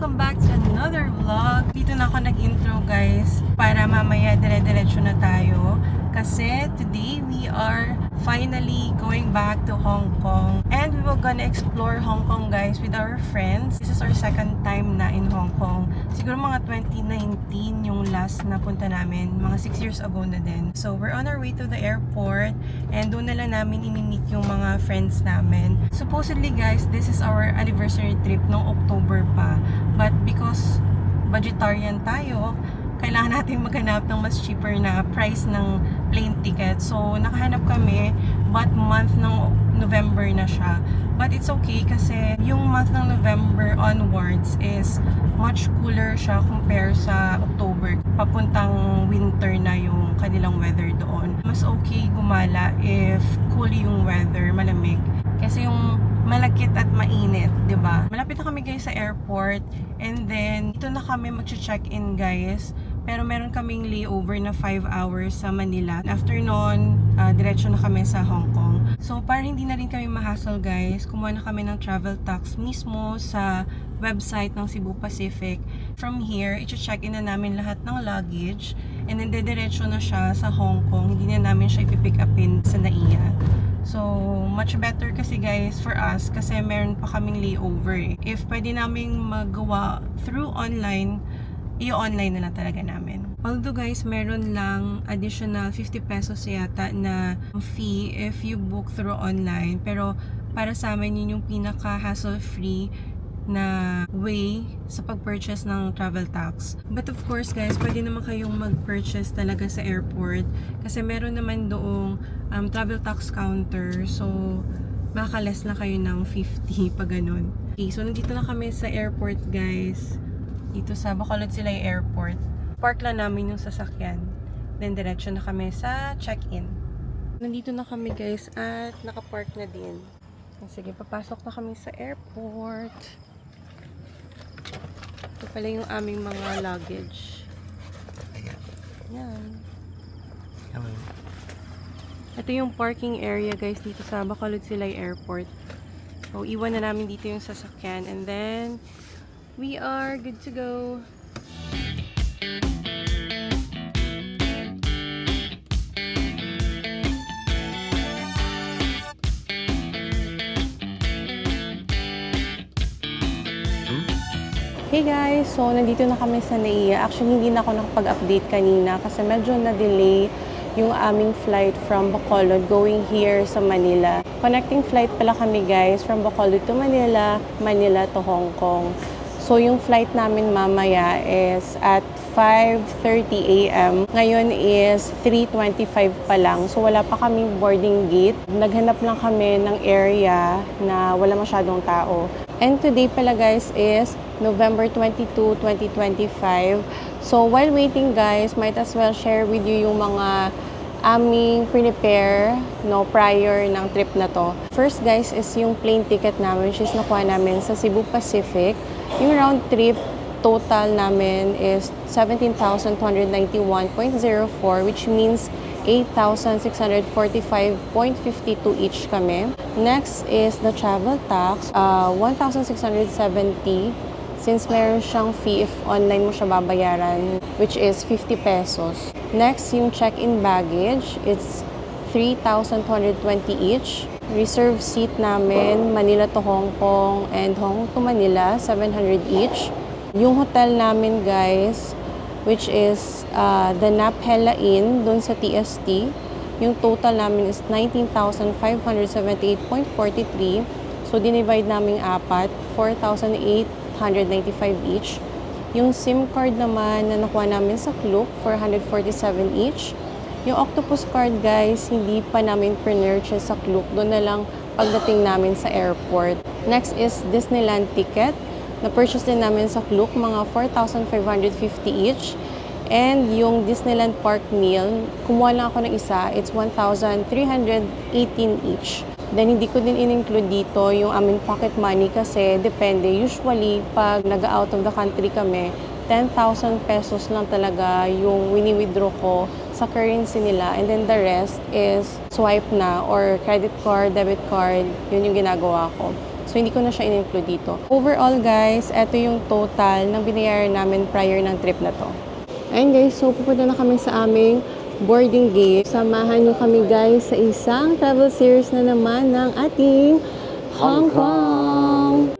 welcome back to another vlog. Dito na ako nag-intro guys para mamaya dire-diretso na tayo kasi today we are finally going back to Hong Kong and we will gonna explore Hong Kong guys with our friends. This is our second time na in Hong Kong. Siguro mga 2019 yung last na punta namin, mga 6 years ago na din. So we're on our way to the airport and doon na lang namin i-meet yung mga friends namin. Supposedly guys, this is our anniversary trip noong October pa. But because budgetarian tayo, kailangan natin maghanap ng mas cheaper na price ng plane ticket. So, nakahanap kami, but month ng November na siya. But it's okay kasi yung month ng November onwards is much cooler siya compare sa October. Papuntang winter na yung kanilang weather doon. Mas okay gumala if cool yung weather, malamig. Kasi yung malakit at mainit, 'di ba? Malapit na kami guys sa airport and then ito na kami magche-check-in guys. Pero meron kaming layover na 5 hours sa Manila. After nun, diretso na kami sa Hong Kong. So, para hindi na rin kami ma-hassle guys, kumuha na kami ng travel tax mismo sa website ng Cebu Pacific. From here, i-check-in na namin lahat ng luggage and then diretso na siya sa Hong Kong. Hindi na namin siya ipipick upin sa NAIA. So, much better kasi guys for us kasi meron pa kaming layover eh. If pwede naming magawa through online, i-online na lang talaga namin. Although guys, meron lang additional 50 pesos yata na fee if you book through online. Pero para sa amin yun yung pinaka hassle-free na way sa pag-purchase ng travel tax. But of course guys, pwede naman kayong mag-purchase talaga sa airport kasi meron naman doong travel tax counter. So, makaka-less lang kayo ng 50 pag ganun. Okay, so nandito na kami sa airport guys. Dito sa Bacolod Silay Airport. Park lang namin yung sasakyan. Then diretso na kami sa check-in. Nandito na kami guys at nakapark na din. Sige, papasok na kami sa airport. Ito pala yung aming mga luggage. Yan. Ito yung parking area guys dito sa Bacolod Silay Airport. So, iwan na namin dito yung sasakyan. And then, we are good to go. Hey guys, so nandito na kami sa NAIA. Actually, hindi na ako nakapag-update kanina kasi medyo na-delay yung aming flight from Bacolod going here sa Manila. Connecting flight pala kami guys from Bacolod to Manila, Manila to Hong Kong. So yung flight namin mamaya is at 5:30 AM. Ngayon is 3:25 pa lang. So wala pa kaming boarding gate. Naghanap lang kami ng area na wala masyadong tao. And today pala guys is November 22, 2025. So while waiting guys, might as well share with you yung mga aming prepare no prior ng trip na to. First guys is yung plane ticket namin which is nakuha namin sa Cebu Pacific. Yung round trip total namin is 17,291.04 which means 8,645.52 each kami. Next is the travel tax, 1,670 since meron siyang fee if online mo siya babayaran which is 50 pesos. Next, yung check-in baggage, it's 3,220 each. Reserve seat namin, Manila to Hong Kong and Hong Kong to Manila, 700 each. Yung hotel namin guys, which is the Naphela Inn, dun sa TST, yung total namin is 19,578.43. So, dinivide namin apat, 4,895 each. Yung SIM card naman na nakuha namin sa Klook, 447 each. Yung Octopus card guys, hindi pa namin purchase sa Klook. Doon na lang pagdating namin sa airport. Next is Disneyland ticket. Na-purchase din namin sa Klook, mga 4,550 each. And yung Disneyland Park meal, kumuha lang ako ng isa, it's 1,318 each. Then, hindi ko din in-include dito yung aming pocket money kasi depende. Usually, pag nag-out of the country kami, 10,000 pesos lang talaga yung wini-withdraw ko sa currency nila. And then the rest is swipe na or credit card, debit card, yun yung ginagawa ko. So, hindi ko na siya in-include dito. Overall, guys, ito yung total ng binayaran namin prior ng trip na to. Ayun, guys. So, pupunta na kami sa aming boarding gate. Samahan nyo kami, guys, sa isang travel series na naman ng ating Hong Kong.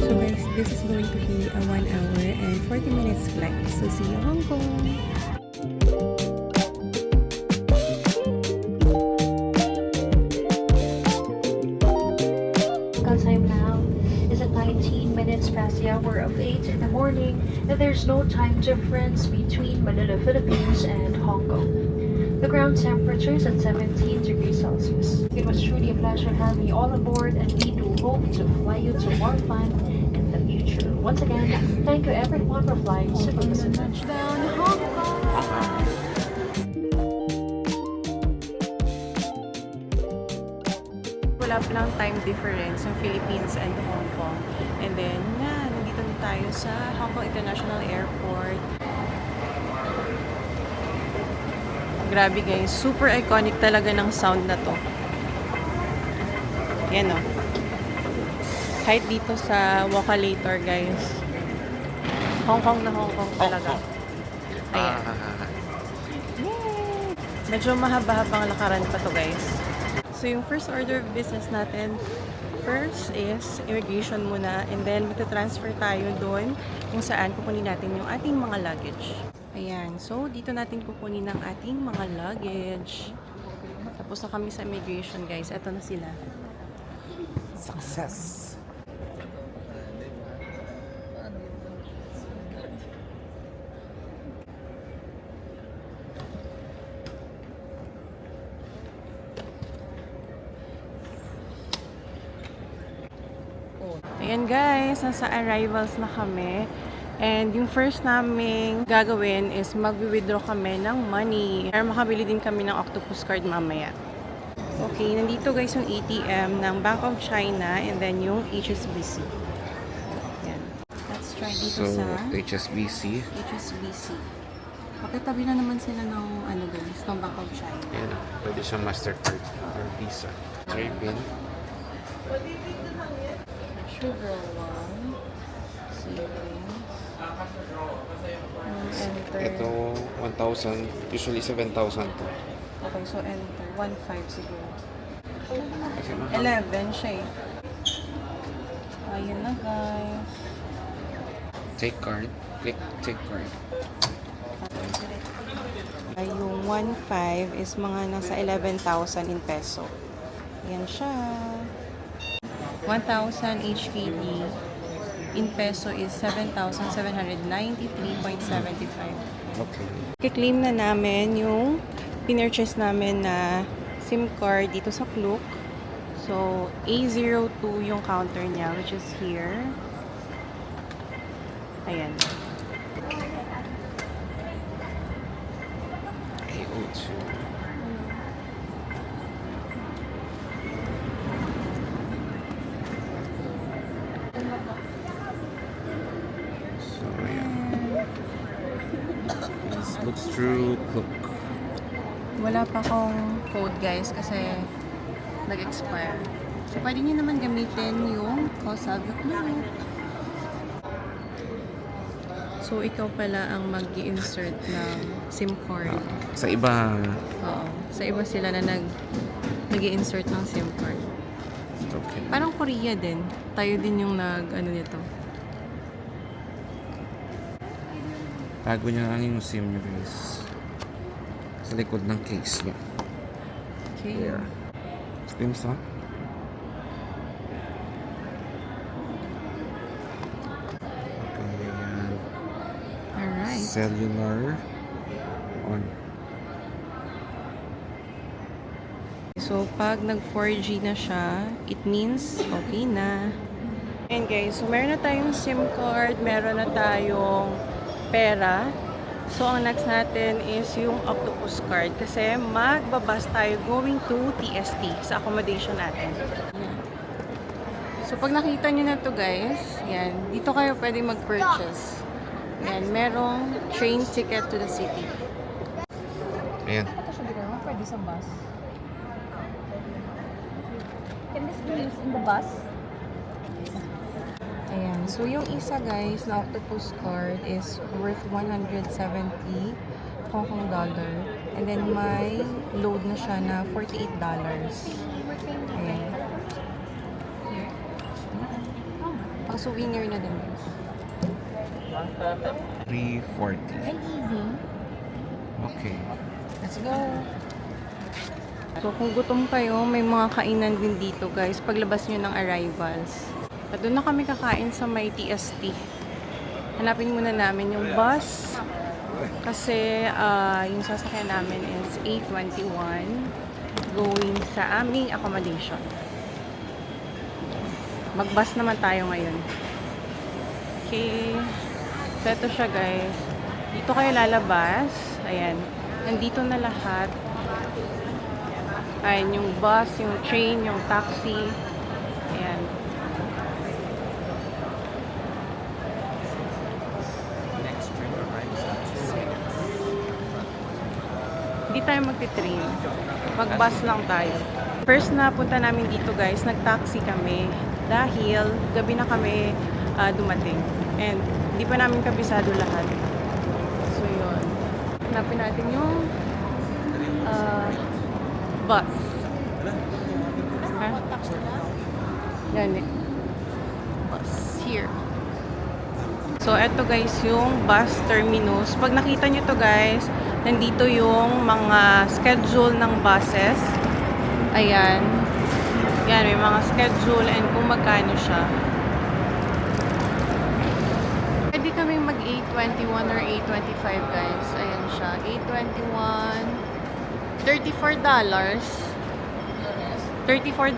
So guys, this is going to be a 1 hour and 40 minutes flight. So see you Hong Kong! Time now is at 19 minutes past the hour of 8 in the morning, and there's no time difference between Manila, Philippines and Hong Kong. The ground temperature is at 17 degrees Celsius. It was truly a pleasure having you all aboard, and we do hope to fly you to more fun in the future. Once again, thank you everyone for flying Super Pacific. Touchdown Hong Kong! Wala pa lang time difference ng Philippines and Hong Kong. And then, nandito na tayo sa Hong Kong International Airport. Grabe guys, super iconic talaga ng sound na to. Yan o. Kahit dito sa Wakalator guys. Hong Kong na Hong Kong talaga. Ayan. Yay! Medyo mahaba-habang lakaran pa to guys. So, yung first order of business natin, first is immigration muna, and then magta-transfer tayo doon kung saan kukunin natin yung ating mga luggage. Ayan. So, dito natin kukunin ang ating mga luggage. Tapos na kami sa immigration, guys. Eto na sila. Success! Ayan guys, nasa arrivals na kami. And yung first naming gagawin is mag-withdraw kami ng money. Para makabili din kami ng octopus card mamaya. Okay, nandito guys yung ATM ng Bank of China and then yung HSBC. Ayan. Let's try dito So, sa HSBC. HSBC. Pakitabi na naman sila ng ano guys, ng Bank of China. Ayan, pwede siyang Mastercard or Visa. Try pin. Sugar one. Savings. Enter. Ito, 1,000. Usually, 7,000 to. Okay, so enter. 1.5 siguro. Kasi 11 siya eh. Ayun na guys. take card. Click take card. Ay, yung 1.5 is mga nasa 11,000 in peso. Yan siya. 1,000 HKD in peso is 7,793.75. Okay. I-claim na namin yung pinurchase namin na SIM card dito sa Klook. So, A02 yung counter niya, which is here. Ayan. A02. So, ayan. Let's look through Klook. Wala pa akong code guys kasi nag-expire. So, pwede nyo naman gamitin yung Kosago Klook. So, ikaw pala ang mag-i-insert ng SIM card. Sa iba, Oo. Sa iba sila na nag-i-insert ng SIM card. okay. Parang Korea din. Tayo din yung nag-ano nito. Bago niya lang yung SIM niyo guys. Sa likod ng case niya. Okay. There. SIM sa? Okay, yan. Alright. Cellular on. So, pag nag-4G na siya, it means okay na. And guys, so meron na tayong SIM card, meron na tayong pera. So, ang next natin is yung octopus card kasi magbabas tayo going to TST sa accommodation natin. So, pag nakita nyo na to guys, yan, dito kayo pwede mag-purchase. Yan, merong train ticket to the city. Ayan. Ito siya dito, pwede sa bus. Can this be used in the bus? Ayan, so yung isa guys na octopus card is worth 170 Hong Kong dollar. And then may load na siya na $48. Ayan. Pang souvenir na din guys. 340. Easy. Okay. Let's go! So kung gutom kayo, may mga kainan din dito guys paglabas nyo ng arrivals. At doon na kami kakain sa may TST. Hanapin muna namin yung bus. Kasi yung sasakyan namin is 8:21 going sa aming accommodation. Mag-bus naman tayo ngayon. Okay. So ito siya guys. Dito kayo lalabas. Ayan. Nandito na lahat. Ayan, yung bus, yung train, yung taxi. Ayan. Hindi tayo magti-train. Mag-bus lang tayo. First na punta namin dito guys, nag-taxi kami. Dahil gabi na kami dumating. And hindi pa namin kabisado lahat. So yun. Hanapin natin yung bus. Ha? Yan eh. Bus. Here. So, eto guys, yung bus terminus. Pag nakita nyo to guys, nandito yung mga schedule ng buses. Ayan. Yan, may mga schedule and kung magkano siya. Pwede kami mag 821 or 825 guys. Ayan siya. 821. $34. $34.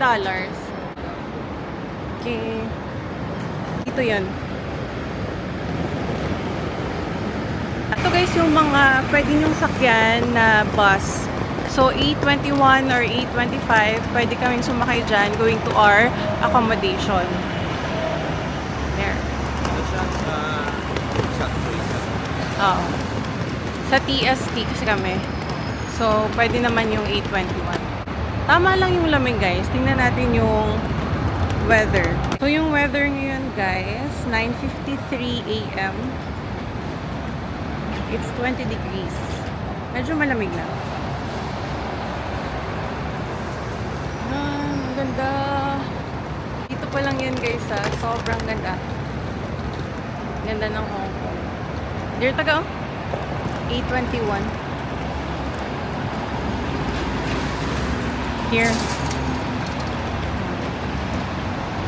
Okay. Dito yan. Ito guys yung mga pwede nyong sakyan na bus. So 821 or 825, pwede kaming sumakay dyan going to our accommodation. There. Oo. Sa TST kasi kami. So, pwede naman yung 821. Tama lang yung lamig guys. Tingnan natin yung weather. So, yung weather ngayon guys, 9:53 AM. It's 20 degrees. Medyo malamig na. Ang ganda. Dito pa lang yan guys ha. Sobrang ganda. Ganda ng Hong Kong. Dear taga 821. Here.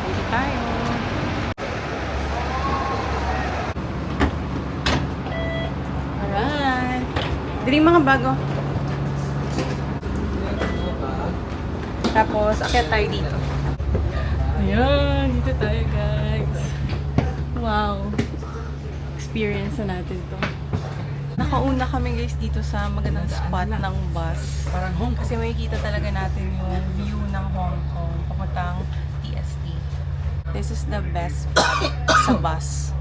Dito tayo. Alright. Dili mga bago. Tapos, akyat tayo dito. Ayan, dito tayo guys. Wow. Experience na natin to. Nakauna kami guys dito sa magandang spot ng bus. Kasi makikita talaga natin yung view ng Hong Kong papuntang TST. This is the best spot sa bus.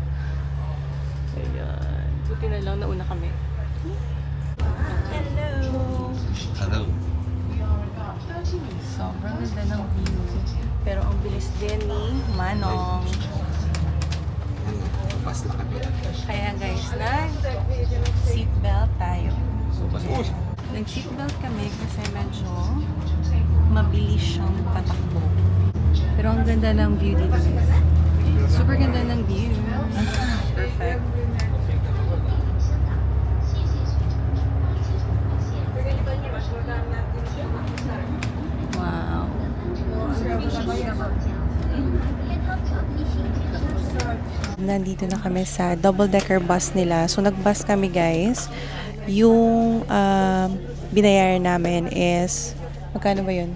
Ayan. Buti na lang nauna kami. Hello! Hello. Sobrang ganda ng view. Pero ang bilis din ni Manong. Bus na kami. Kaya guys, nag-seatbelt tayo. Nag-seatbelt kami kasi medyo mabilis siyang patakbo. Pero ang ganda ng view dito guys. Super ganda ng view. Perfect. Wow. Nandito na kami sa double-decker bus nila. So, nag-bus kami guys. Yung binayaran namin is, magkano ba yun?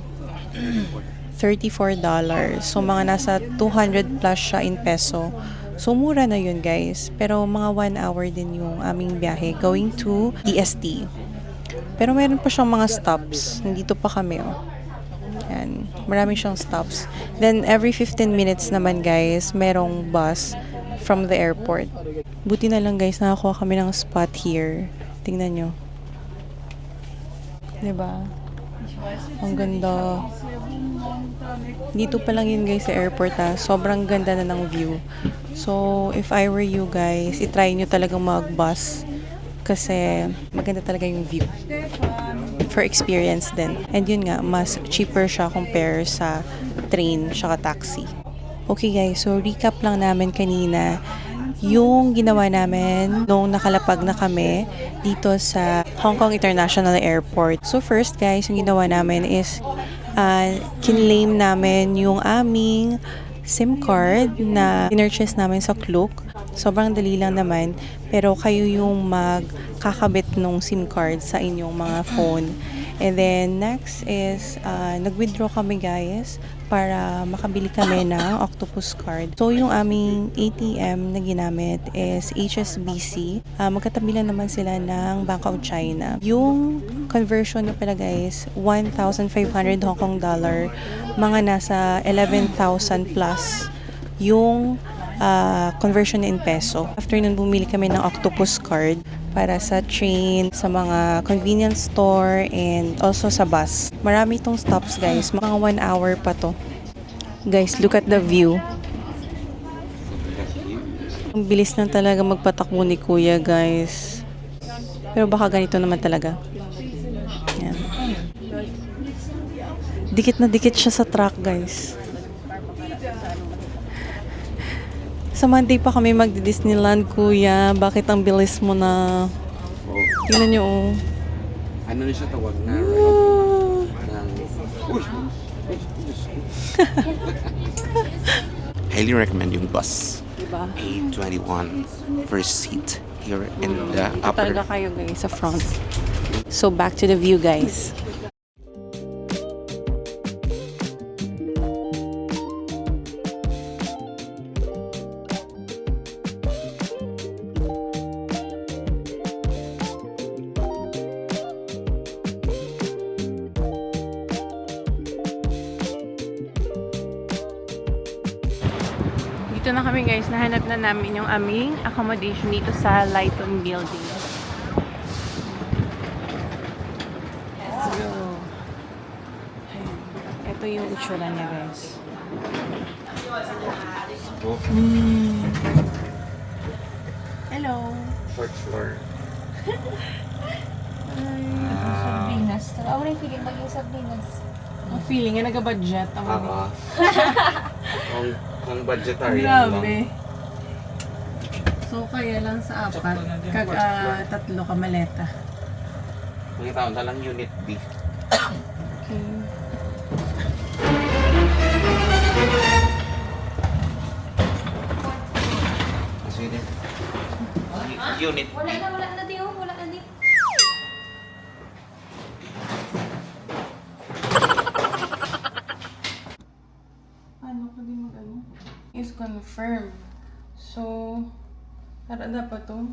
$34. So, mga nasa 200 plus siya in peso. So, mura na yun guys. Pero mga 1 hour din yung aming biyahe going to TST. Pero meron pa siyang mga stops. Nandito pa kami oh. Yan. Marami siyang stops. Then, every 15 minutes naman guys, merong bus from the airport. Buti na lang guys, nakakuha kami ng spot here. Tingnan nyo. Diba? Ang ganda. Dito pa lang yun guys sa airport Sobrang ganda na ng view. So, if I were you guys, itry nyo talagang mag-bus. Kasi maganda talaga yung view. For experience din. And yun nga, mas cheaper siya compare sa train saka taxi. Okay guys, so recap lang namin kanina yung ginawa namin nung nakalapag na kami dito sa Hong Kong International Airport. So first guys, yung ginawa namin is kinlaim namin yung aming SIM card na pinurchase namin sa Klook. Sobrang dali lang naman, pero kayo yung magkakabit ng SIM card sa inyong mga phone. And then next is nag-withdraw kami guys para makabili kami ng Octopus card. So yung aming ATM na ginamit is HSBC. Magkatabi lang naman sila ng Bank of China. Yung conversion nyo pala guys, 1,500 Hong Kong dollar, mga nasa 11,000 plus yung conversion in peso. After nun, bumili kami ng Octopus card para sa train, sa mga convenience store, and also sa bus. Marami itong stops guys. Mga 1 hour pa to. Guys, look at the view. Ang bilis lang talaga magpatakbo ni Kuya guys. Pero baka ganito naman talaga. Yan. Dikit na dikit siya sa truck guys. Sa Monday pa kami magdi-Disneyland, Kuya. Bakit ang bilis mo na? Tingnan nyo, oh. Ano na siya tawag na? Highly recommend yung bus. Diba? A21 first seat here in the upper. Talaga kayo guys sa front. So back to the view guys. Dito na kami guys, nahanap na namin yung aming accommodation dito sa Lighton Building. Let's go. Ayan. Ito yung itsura niya guys. Hello. Fourth floor. Sardinas. Ako rin feeling maging sardinas. Ang feeling nga nag-budget. Kung budgetary lang. Grabe. So, kaya lang sa apat, tatlo ka maleta. Mga taon na lang unit B. Okay. Kasi din. Unit B. Wala na di. Wala na di. Paano ko din mag-ano? Is confirm. So, dapat to.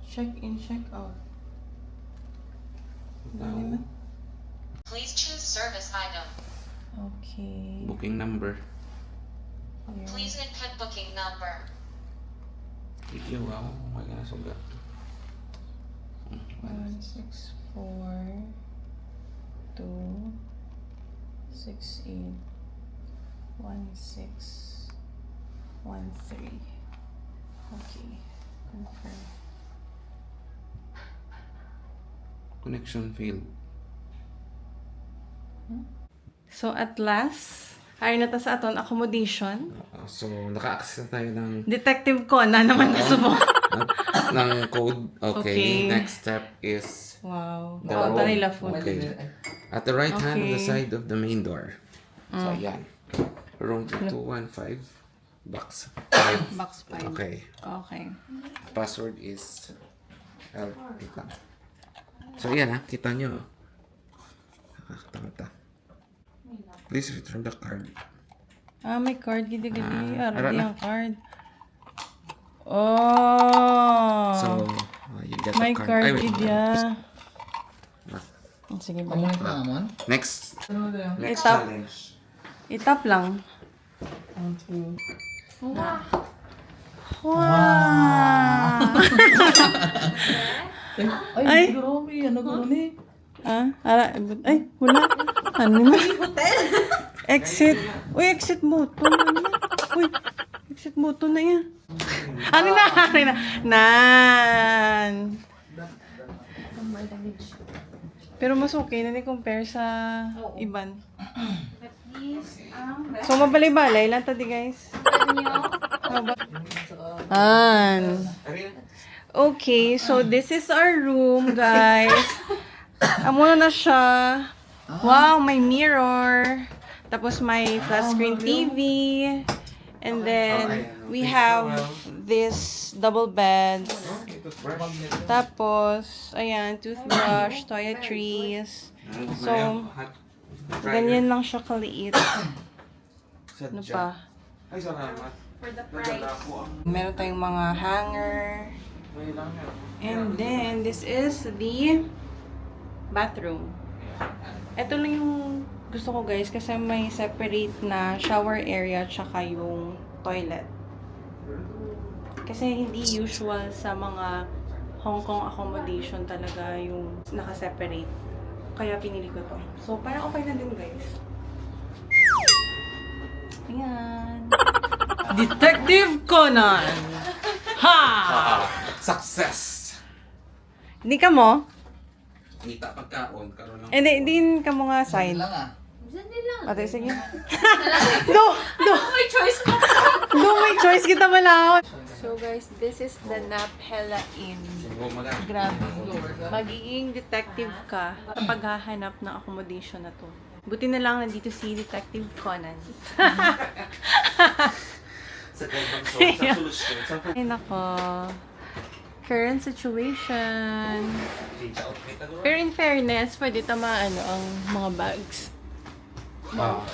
Check in, check out. Ano naman? Please choose service item. Okay. Booking number. Here. Please input booking number. Iyo, wow. May ka na sugat. 164 2 68 16 13. Okay. Confirm. Connection failed. So at last, ay na ta sa aton accommodation. So, naka-access na tayo ng Detective ko na naman nasubok. ng code. Okay. Okay. Next step is Wow. the Wow, room. nila food. Okay. At the right hand of the Okay. side of the main door. So, ayan. Room 215. Box 5. Box 5. Okay. Okay. Password is wait lang. So, ayan ha. Kita nyo. Nakakatangata. Please return the card. May card. Gidi-gidi. Ara Aradi na. ang card. Oh! So, you get may the card. card Ay, wait. gidya. Sige ba? Next Itap. challenge. Itap lang. Wow! Ay! Ano gano'n eh? Ay, wala. Ano naman? Exit. Uy, exit moto. Ano yan? Uy, exit moto na yan. Ano na? Ano na? Nan! Pero mas okay na compare sa iban. So, mabalay-balay lang tadi, guys. An. Okay, so this is our room, guys. Amo na siya. Wow, may mirror. Tapos may flat screen TV. And then, we have this double bed. Tapos, ayan, toothbrush, toiletries. So, ganyan lang siya kaliit. Ano pa? Ay, salamat. For the price. Meron tayong mga hanger. And then, this is the bathroom. Ito lang yung gusto ko, guys, kasi may separate na shower area tsaka yung toilet. Kasi hindi usual sa mga Hong Kong accommodation talaga yung naka-separate. Kaya pinili ko to. So, parang okay na din, guys. Ayan. Detective Conan! Ha! Success! Hindi ka mo? Kita pagkaon, karoon lang. Hindi ka mo nga sign. Lang ah. Sandali lang. Ate, sige. No! May choice na. No, may choice kita malawat. So guys, this is the Naphela Inn. Grabe. Magiging detective ka kapag hahanap ng accommodation na to. Buti na lang nandito si Detective Conan. Sa solusyon. Ay nako. Current situation. Pero in fairness, pwede tama ang mga bags. Wow.